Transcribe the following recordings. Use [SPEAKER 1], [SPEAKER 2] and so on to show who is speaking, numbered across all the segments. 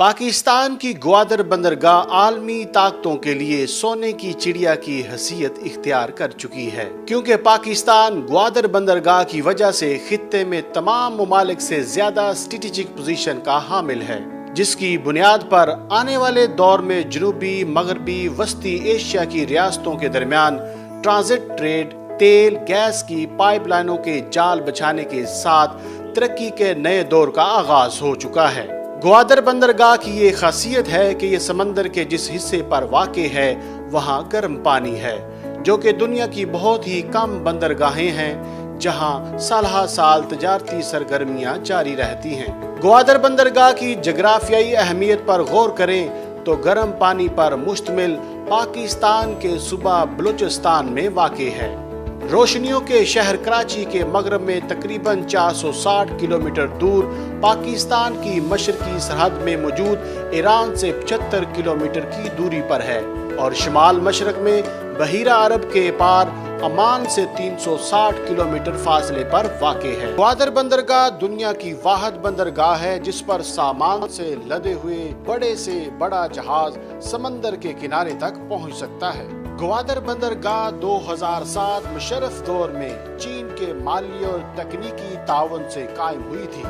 [SPEAKER 1] پاکستان کی گوادر بندرگاہ عالمی طاقتوں کے لیے سونے کی چڑیا کی حیثیت اختیار کر چکی ہے، کیونکہ پاکستان گوادر بندرگاہ کی وجہ سے خطے میں تمام ممالک سے زیادہ اسٹریٹجک پوزیشن کا حامل ہے، جس کی بنیاد پر آنے والے دور میں جنوبی مغربی وسطی ایشیا کی ریاستوں کے درمیان ٹرانزٹ ٹریڈ، تیل گیس کی پائپ لائنوں کے جال بچھانے کے ساتھ ترقی کے نئے دور کا آغاز ہو چکا ہے۔ گوادر بندرگاہ کی یہ خاصیت ہے کہ یہ سمندر کے جس حصے پر واقع ہے وہاں گرم پانی ہے، جو کہ دنیا کی بہت ہی کم بندرگاہیں ہیں جہاں سالہ سال تجارتی سرگرمیاں جاری رہتی ہیں۔ گوادر بندرگاہ کی جغرافیائی اہمیت پر غور کریں تو گرم پانی پر مشتمل پاکستان کے صوبہ بلوچستان میں واقع ہے۔ روشنیوں کے شہر کراچی کے مغرب میں تقریباً 460 کلومیٹر دور پاکستان کی مشرقی سرحد میں موجود ایران سے 75 کلومیٹر کی دوری پر ہے، اور شمال مشرق میں بحیرہ عرب کے پار عمان سے 360 کلومیٹر فاصلے پر واقع ہے۔ گوادر بندرگاہ دنیا کی واحد بندرگاہ ہے جس پر سامان سے لدے ہوئے بڑے سے بڑا جہاز سمندر کے کنارے تک پہنچ سکتا ہے۔ گوادر بندرگاہ 2007 مشرف دور میں چین کے مالی اور تکنیکی تعاون سے قائم ہوئی تھی۔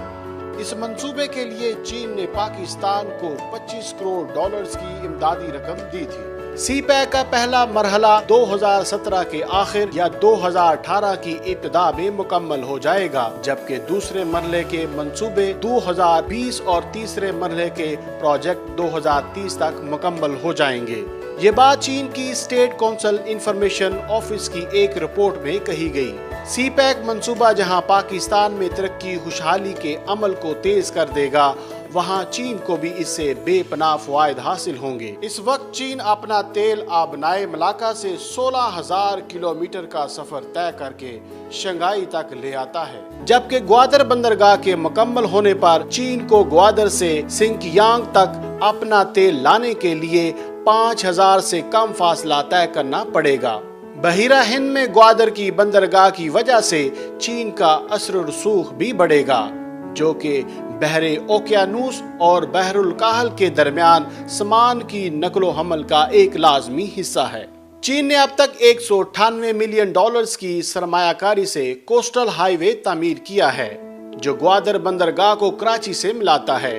[SPEAKER 1] اس منصوبے کے لیے چین نے پاکستان کو $25 کروڑ کی امدادی رقم دی تھی۔ سی پیک کا پہلا مرحلہ 2017 کے آخر یا 2018 کی ابتدا میں مکمل ہو جائے گا، جبکہ دوسرے مرحلے کے منصوبے 2020 اور تیسرے مرحلے کے پروجیکٹ 2030 تک مکمل ہو جائیں گے۔ یہ بات چین کی اسٹیٹ کونسل انفارمیشن آفس کی ایک رپورٹ میں کہی گئی۔ سی پیک منصوبہ جہاں پاکستان میں ترقی خوشحالی کے عمل کو تیز کر دے گا، وہاں چین کو بھی اس سے بے پناہ فوائد حاصل ہوں گے۔ اس وقت چین اپنا تیل آبنائے ملاقہ سے 16,000 کلومیٹر کا سفر طے کر کے شنگھائی تک لے آتا ہے، جبکہ گوادر بندرگاہ کے مکمل ہونے پر چین کو گوادر سے سنکیانگ تک اپنا تیل لانے کے لیے 5,000 سے کم فاصلہ طے کرنا پڑے گا۔ بحیرہ ہند میں گوادر کی بندرگاہ کی وجہ سے چین کا اثر و رسوخ بھی بڑھے گا، جو کہ بحر اوقیانوس اور بحر الکاہل کے درمیان سامان کی نقل و حمل کا ایک لازمی حصہ ہے۔ چین نے اب تک $198 ملین کی سرمایہ کاری سے کوسٹل ہائی وے تعمیر کیا ہے، جو گوادر بندرگاہ کو کراچی سے ملاتا ہے۔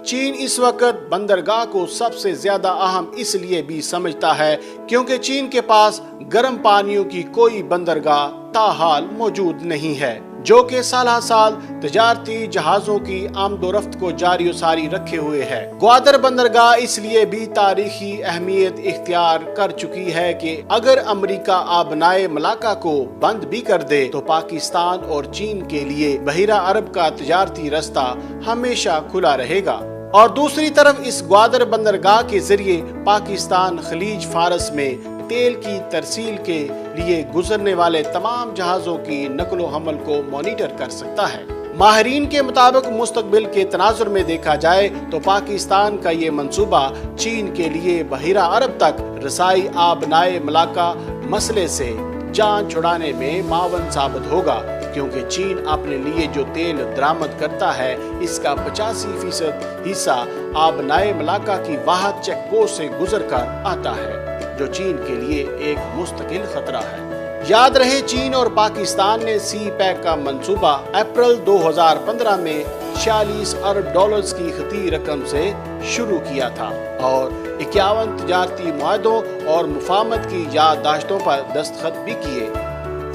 [SPEAKER 1] چین اس وقت بندرگاہ کو سب سے زیادہ اہم اس لیے بھی سمجھتا ہے کیونکہ چین کے پاس گرم پانیوں کی کوئی بندرگاہ تاحال موجود نہیں ہے، جو کہ سالہ سال تجارتی جہازوں کی آمد و رفت کو جاری و ساری رکھے ہوئے ہے۔ گوادر بندرگاہ اس لیے بھی تاریخی اہمیت اختیار کر چکی ہے کہ اگر امریکہ آبنائے ملاقہ کو بند بھی کر دے تو پاکستان اور چین کے لیے بحیرہ عرب کا تجارتی رستہ ہمیشہ کھلا رہے گا، اور دوسری طرف اس گوادر بندرگاہ کے ذریعے پاکستان خلیج فارس میں تیل کی ترسیل کے لیے گزرنے والے تمام جہازوں کی نقل و حمل کو مانیٹر کر سکتا ہے۔ ماہرین کے مطابق مستقبل کے تناظر میں دیکھا جائے تو پاکستان کا یہ منصوبہ چین کے لیے بحیرہ عرب تک رسائی آبنائے ملاقہ مسئلے سے جان چھڑانے میں معاون ثابت ہوگا، کیونکہ چین اپنے لیے جو تیل درآمد کرتا ہے اس کا 85% حصہ آبنائے ملاقہ کی واحد چیک پوسٹ سے گزر کر آتا ہے، جو چین کے لیے ایک مستقل خطرہ ہے۔ یاد رہے چین اور پاکستان نے سی پیک کا منصوبہ اپریل 2015 میں $46 ارب کی خطی رقم سے شروع کیا تھا اور 51 تجارتی معاہدوں اور مفاہمت کی یادداشتوں پر دستخط بھی کیے۔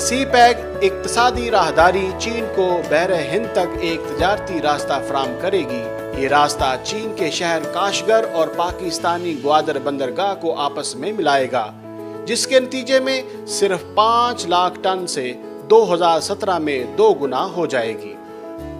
[SPEAKER 1] سی پیک اقتصادی راہداری چین کو بحر ہند تک ایک تجارتی راستہ فراہم کرے گی۔ یہ راستہ چین کے شہر کاشغر اور پاکستانی گوادر بندرگاہ کو آپس میں ملائے گا، جس کے نتیجے میں صرف 5 لاکھ ٹن سے 2017 میں 2 گنا ہو جائے گی۔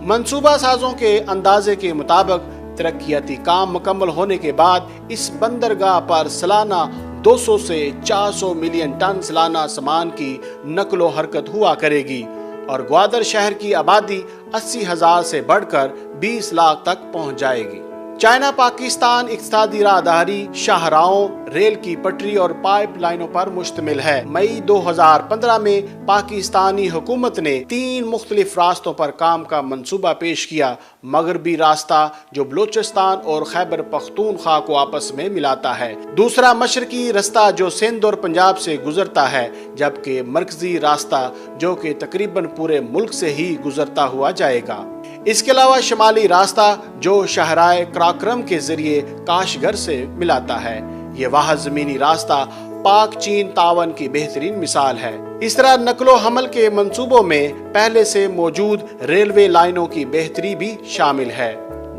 [SPEAKER 1] منصوبہ سازوں کے اندازے کے مطابق ترقیاتی کام مکمل ہونے کے بعد اس بندرگاہ پر سالانہ 200 سے 400 ملین ٹن سالانہ سامان کی نقل و حرکت ہوا کرے گی، اور گوادر شہر کی آبادی 80,000 سے بڑھ کر 20 لاکھ تک پہنچ جائے گی۔ चाइना पाकिस्तान इक्तिसादी राहदारी शाहराहों, रेल की पटरी और पाइप लाइनों पर मुश्तमिल है। मई 2015 में पाकिस्तानी हुकूमत ने 3 मुख्तलिफ रास्तों पर काम का मंसूबा पेश किया। मगरबी रास्ता जो बलूचिस्तान और खैबर पख्तूनख्वा को आपस में मिलाता है, दूसरा मशरकी रास्ता जो सिंध और पंजाब से गुजरता है, जबकि मरकजी रास्ता जो कि तकरीबन पूरे मुल्क से ही गुजरता हुआ जाएगा। इसके अलावा शिमाली रास्ता जो शहराए कराक्रम के जरिए काशगर से मिलाता है। ये वह जमीनी रास्ता पाक चीन तावन की बेहतरीन मिसाल है। इस तरह नकलो हमल के मंसूबों में पहले से मौजूद रेलवे लाइनों की बेहतरी भी शामिल है,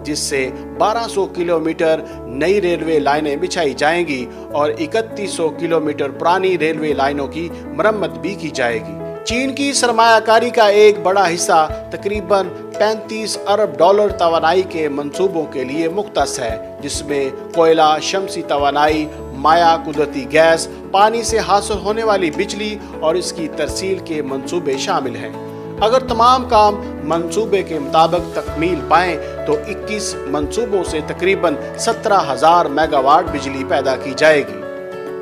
[SPEAKER 1] जिससे 1200 किलोमीटर नई रेलवे लाइनें बिछाई जाएंगी और 3100 किलोमीटर पुरानी रेलवे लाइनों की मरम्मत भी की जाएगी। चीन की सरमायाकारी का एक बड़ा हिस्सा तकरीबन 35 अरब डॉलर तवानाई के मंसूबों के लिए मुख्तस है, जिसमें कोयला, शमसी तवानाई, माया, कुदरती गैस, पानी से हासिल होने वाली बिजली और इसकी तरसील के मंसूबे शामिल हैं। अगर तमाम काम मंसूबे के मुताबिक तकमील पाएं तो 21 मंसूबों से तकरीबन 17,000 मेगावाट बिजली पैदा की जाएगी,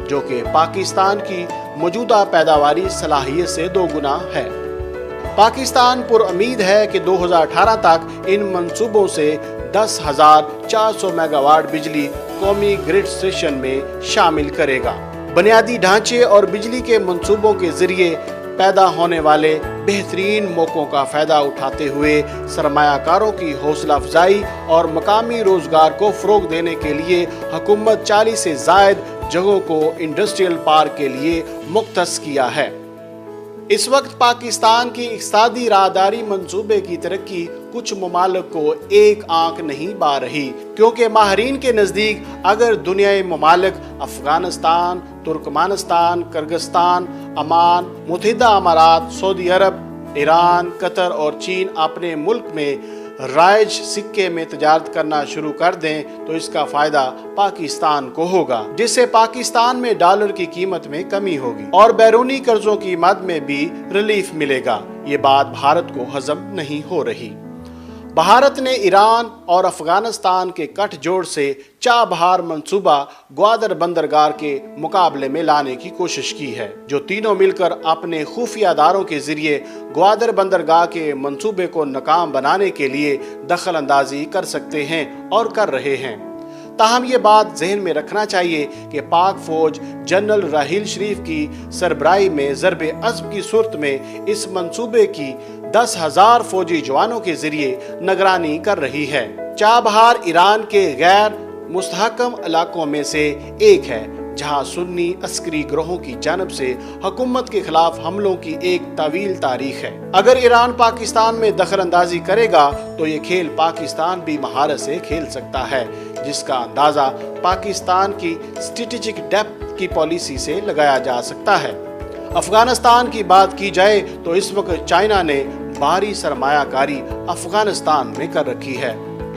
[SPEAKER 1] जो कि पाकिस्तान की मौजूदा पैदावारी सलाहियत से 2 गुना है। पाकिस्तान पुरउम्मीद है कि 2018 तक इन मंसूबों से 10,400 मेगावाट बिजली कौमी ग्रिड स्टेशन में शामिल करेगा। बुनियादी ढांचे और बिजली के मंसूबों के जरिए पैदा होने वाले बेहतरीन मौकों का फायदा उठाते हुए सरमायाकारों की हौसला अफजाई और मकामी रोजगार को फरोग देने के लिए हुकूमत 40 से जायद जगहों को इंडस्ट्रियल पार्क के लिए मुख्तस किया है। इस वक्त पाकिस्तान की इक्तिसादी राहदारी मंसूबे की तरक्की कुछ ममालिक को एक आंख नहीं बा रही, क्योंकि माहरीन के नज़दीक अगर दुनियाई ममालिक अफगानिस्तान, तुर्कमानिस्तान, किर्गिस्तान, अमान, मुत्तहिदा अमारात, सऊदी अरब, ईरान, कतर और चीन अपने मुल्क में राइज सिक्के में तजारत करना शुरू कर दें तो इसका फायदा पाकिस्तान को होगा, जिससे पाकिस्तान में डॉलर की कीमत में कमी होगी और बैरूनी कर्जों की मद में भी रिलीफ मिलेगा। ये बात भारत को हजम नहीं हो रही। भारत ने ईरान और अफगानिस्तान के गठजोड़ से चाबहार मंसूबा ग्वादर बंदरगाह के मुकाबले में लाने की कोशिश की है, जो तीनों मिलकर अपने खुफिया दारों के जरिए ग्वादर बंदरगाह के मंसूबे को नाकाम बनाने के लिए दखल अंदाजी कर सकते हैं और कर रहे हैं। ताहम ये बात जहन में रखना चाहिए कि पाक फौज जनरल राहील शरीफ की सरबराही में ज़रबे अज़्म की सूरत में इस मंसूबे की 10,000 फौजी जवानों के जरिए निगरानी कर रही है। चाबहार ईरान के गैर मुस्तहकम इलाकों में से एक है, जहां सुन्नी अस्करी ग्रोहों की जानब से हुकूमत के खिलाफ हमलों की एक तवील तारीख है। अगर ईरान पाकिस्तान में दखल अंदाजी करेगा तो ये खेल पाकिस्तान भी महारत से खेल सकता है, जिसका अंदाजा पाकिस्तान की स्ट्रेटेजिक डेप्थ की पॉलिसी से लगाया जा सकता है। अफगानिस्तान की बात की जाए तो इस वक्त चाइना ने भारी सरमायाकारी अफगानिस्तान में कर रखी है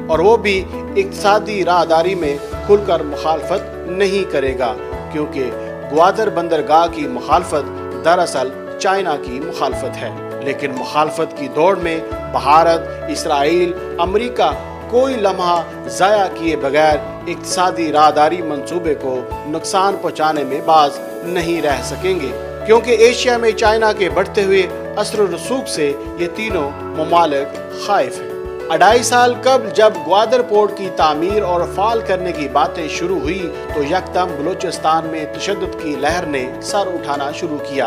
[SPEAKER 1] और वो भी इक्तिसादी राहदारी में खुलकर मुखालफत नहीं करेगा, क्योंकि ग्वादर बंदरगाह की मुखालफत दरअसल चाइना की मुखालफत है। लेकिन मुखालफत की दौड़ में भारत, इसराइल, अमेरिका कोई लम्हा ज़ाया किए बगैर इक्तिसादी राहदारी मंसूबे को नुकसान पहुंचाने में बाज नहीं रह सकेंगे, क्योंकि एशिया में चाइना के बढ़ते हुए असर रसूख से ये तीनों ममालिक खाइफ हैं। 2.5 साल कबल जब ग्वादर पोर्ट की तामीर और फाल करने की बातें शुरू हुई तो यकदम बलूचिस्तान में तशद्दुद की लहर ने सर उठाना शुरू किया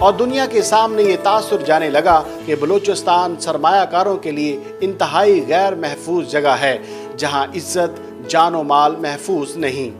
[SPEAKER 1] और दुनिया के सामने ये तासुर जाने लगा कि बलूचिस्तान सरमायाकारों के लिए इंतहाई गैर महफूज जगह है, जहां इज्जत जानो माल महफूज नहीं।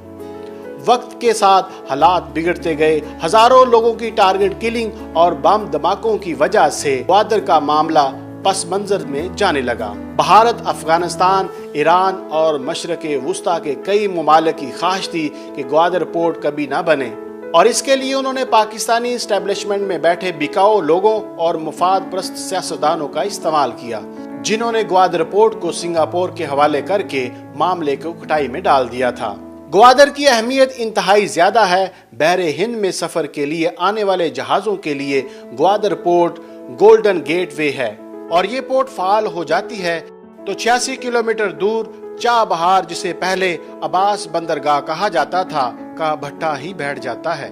[SPEAKER 1] वक्त के साथ हालात बिगड़ते गए। हजारों लोगों की टारगेट किलिंग और बम धमाकों की वजह से ग्वादर का मामला पस मंजर में जाने लगा। भारत, अफगानिस्तान, ईरान और मशरक़े वुस्ता के कई ममालिक की ख्वाहिश थी कि ग्वादर पोर्ट कभी ना बने और इसके लिए उन्होंने पाकिस्तानी एस्टेब्लिशमेंट में बैठे बिकाऊ लोगों और मुफाद परस्त सियासतदानों का इस्तेमाल किया, जिन्होंने ग्वादर पोर्ट को सिंगापुर के हवाले करके मामले को कटाई में डाल दिया था। ग्वादर की अहमियत इंतहाई ज्यादा है। बहरे हिंद में सफर के लिए आने वाले जहाजों के लिए ग्वादर पोर्ट गोल्डन गेटवे है और ये पोर्ट फाल हो जाती है तो 86 किलोमीटर दूर चाबहार, जिसे पहले अब्बास बंदरगाह कहा जाता था, का भट्टा ही बैठ जाता है।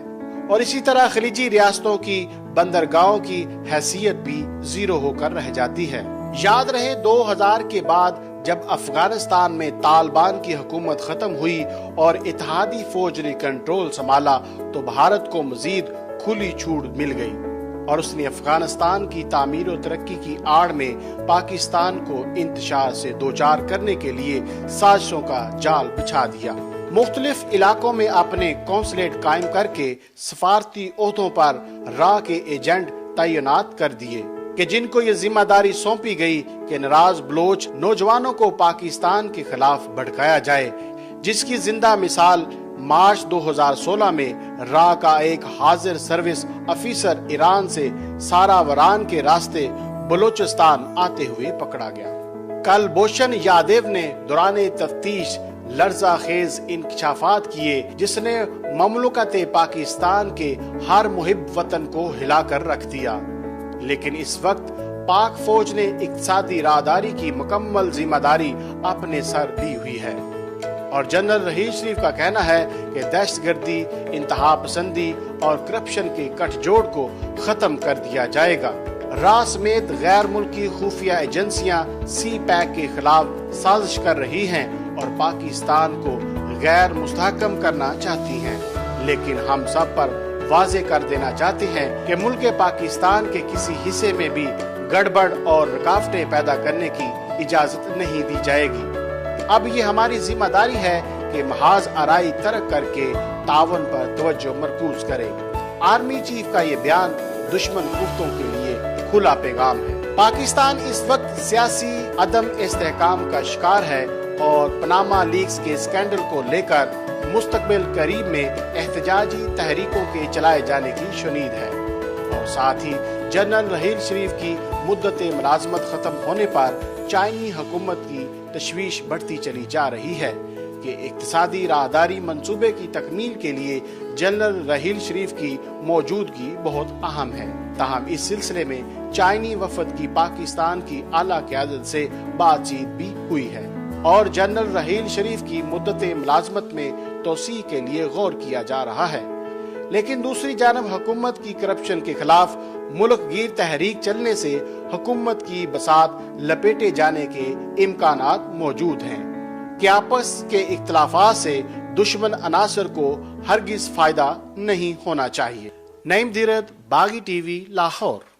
[SPEAKER 1] और इसी तरह खलीजी रियासतों की बंदरगाहों की हैसियत भी जीरो होकर रह जाती है। याद रहे 2000 के बाद जब अफगानिस्तान में तालिबान की हुकूमत खत्म हुई और इत्तेहादी फौज ने कंट्रोल संभाला तो भारत को मजीद खुली छूट मिल गई और उसने अफगानिस्तान की तामीर और तरक्की की आड़ में पाकिस्तान को इंतशार से दोचार करने के लिए साजिशों का जाल बिछा दिया। मुख्तलिफ इलाकों में अपने कौंसलेट कायम करके सफारती ओहदों पर राह के एजेंट तैनात कर दिए कि जिनको ये जिम्मेदारी सौंपी गई कि नाराज बलोच नौजवानों को पाकिस्तान के खिलाफ भड़काया जाए, जिसकी जिंदा मिसाल मार्च 2016 में राह का एक हाजिर सर्विस अफीसर ईरान से सारावरान के रास्ते बलोचिस्तान आते हुए पकड़ा गया। कल बोशन यादेव ने दौरान तफ्तीश लर्जा खेज इंकशाफात किए, जिसने ममलुकत पाकिस्तान के हर मुहिब वतन को हिलाकर रख दिया। लेकिन इस वक्त पाक फौज ने इक्तिसादी राहदारी की मुकम्मल जिम्मेदारी अपने सर ली हुई है और जनरल रहील शरीफ का कहना है कि दहशतगर्दी, इंतहा पसंदी और करप्शन के गठजोड़ को खत्म कर दिया जाएगा। राह समेत गैर मुल्की खुफिया एजेंसियां सी पैक के खिलाफ साजिश कर रही हैं और पाकिस्तान को गैर मुस्तहकम करना चाहती हैं। लेकिन हम सब पर वाजे कर देना चाहते हैं कि मुल्क पाकिस्तान के किसी हिस्से में भी गड़बड़ और रुकावटें पैदा करने की इजाजत नहीं दी जाएगी। अब ये हमारी जिम्मेदारी है कि महाज आराई तरक करके तावन पर तवज्जो मरकूज करें। आर्मी चीफ का ये बयान दुश्मन कुफ्तों के लिए खुला पैगाम है। पाकिस्तान इस वक्त सियासी अदम इस्तेहकाम का शिकार है और पनामा लीक्स के स्कैंडल को लेकर मुस्तकबिल करीब में एहतजाजी तहरीकों के चलाए जाने की शुनीद है और साथ ही जनरल रहील शरीफ की मुद्दत मुलाजमत खत्म होने पर चाइनी हुकूमत की तशवीश बढ़ती चली जा रही है कि इक्तिसादी राहदारी मंसूबे की तकमील के लिए जनरल रहील शरीफ की मौजूदगी बहुत अहम है। ताहम इस सिलसिले में चाइनी वफद की पाकिस्तान की आला क़यादत से बातचीत भी हुई है और जनरल रहील शरीफ की मुद्दत मुलाजमत में तोसी के लिए गौर किया जा रहा है। लेकिन दूसरी जानब हुकूमत की करप्शन के खिलाफ मुल्क गिर तहरीक चलने से हुकूमत की बसात लपेटे जाने के इम्कानात मौजूद हैं कि आपस के इख्तलाफात से दुश्मन अनासर को हरगिज फायदा नहीं होना चाहिए। नईम धीरत, बागी टीवी, लाहौर।